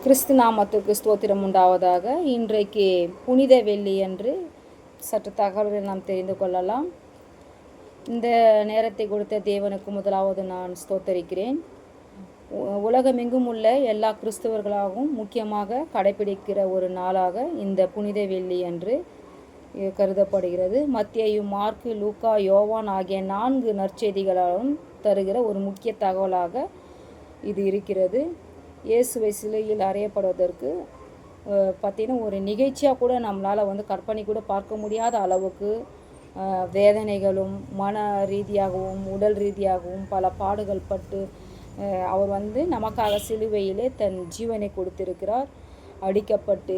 கிறிஸ்து நாமத்துக்கு ஸ்தோத்திரம் உண்டாவதாக. இன்றைக்கு புனித வெள்ளி என்று சற்று தகவல்களை நாம் தெரிந்து கொள்ளலாம். இந்த நேரத்தை கொடுத்த தேவனுக்கு முதலாவது நான் ஸ்தோத்தரிக்கிறேன். உலகமெங்கும் உள்ள எல்லா கிறிஸ்தவர்களாகவும் முக்கியமாக கடைபிடிக்கிற ஒரு நாளாக இந்த புனித வெள்ளி என்று கருதப்படுகிறது. மத்தேயு, மார்க்கு, லூக்கா, யோவான் ஆகிய 4 நற்செய்திகளாலும் தருகிற ஒரு முக்கிய தகவலாக இது இருக்கிறது. இயேசுவை சிலுவையில் அறையப்படுவதற்கு பார்த்திங்கன்னா ஒரு நிகழ்ச்சியாக கூட நம்மளால் கற்பனை கூட பார்க்க முடியாத அளவுக்கு வேதனைகளும் மன ரீதியாகவும் உடல் ரீதியாகவும் பல பாடுகள் பட்டு அவர் நமக்காக சிலுவையிலே தன் ஜீவனை கொடுத்திருக்கிறார். அடிக்கப்பட்டு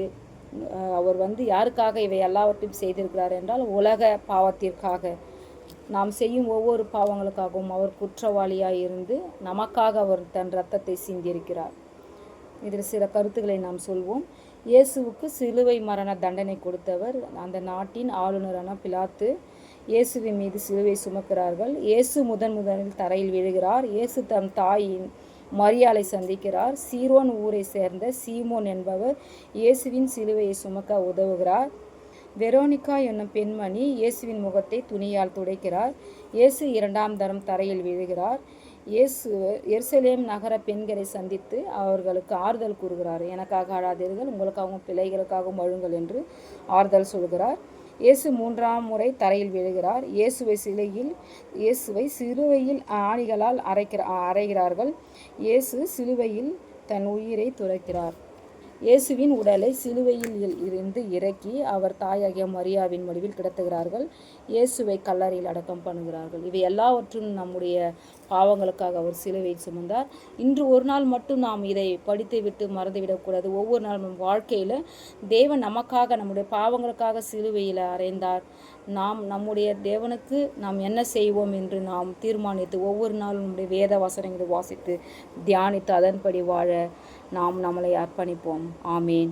அவர் யாருக்காக இவை எல்லாவற்றையும் செய்திருக்கிறார் என்றால் உலக பாவத்திற்காக, நாம் செய்யும் ஒவ்வொரு பாவங்களுக்காகவும் அவர் குற்றவாளியாக இருந்து நமக்காக அவர் தன் இரத்தத்தை சிந்தியிருக்கிறார். இதில் சில கருத்துக்களை நாம் சொல்வோம். இயேசுவுக்கு சிலுவை மரண தண்டனை கொடுத்தவர் அந்த நாட்டின் ஆளுநரான பிலாத்து. இயேசுவின் மீது சிலுவை சுமக்கிறார்கள். இயேசு முதலில் தரையில் விழுகிறார். இயேசு தம் தாயின் மரியாளை சந்திக்கிறார். சீரோன் ஊரை சேர்ந்த சீமோன் என்பவர் இயேசுவின் சிலுவையை சுமக்க உதவுகிறார். வெரோனிகா என்னும் பெண்மணி இயேசுவின் முகத்தை துணியால் துடைக்கிறார். இயேசு 2ஆம் தரம் தரையில் விழுகிறார். இயேசு எருசலேம் நகர பெண்களை சந்தித்து அவர்களுக்கு ஆறுதல் கூறுகிறார். எனக்காக அழாதீர்கள், உங்களுக்காகவும் பிள்ளைகளுக்காகவும் அழுங்கள் என்று ஆறுதல் சொல்கிறார். இயேசு 3ஆம் முறை தரையில் விழுகிறார். இயேசுவை சிலுவையில் ஆணிகளால் அறைகிறார்கள். இயேசு சிலுவையில் தன் உயிரை துறக்கிறார். இயேசுவின் உடலை சிலுவையில் இருந்து இறக்கி அவர் தாயாகிய மரியாவின் வடிவில் கிடத்துகிறார்கள். இயேசுவை கல்லறையில் அடக்கம் பண்ணுகிறார்கள். இவை எல்லாவற்றும் நம்முடைய பாவங்களுக்காக அவர் சிலுவை சுமந்தார். இன்று ஒரு நாள் மட்டும் நாம் இதை படித்து விட்டு மறந்துவிடக்கூடாது. ஒவ்வொரு நாள் நம் வாழ்க்கையில் தேவன் நமக்காக நம்முடைய பாவங்களுக்காக சிலுவையில் அறைந்தார். நாம் நம்முடைய தேவனுக்கு நாம் என்ன செய்வோம் என்று நாம் தீர்மானித்து ஒவ்வொரு நாளும் நம்முடைய வேத வசனங்களை வாசித்து தியானித்து அதன்படி வாழ நாம் நம்மளை அர்ப்பணிப்போம். ஆமேன்.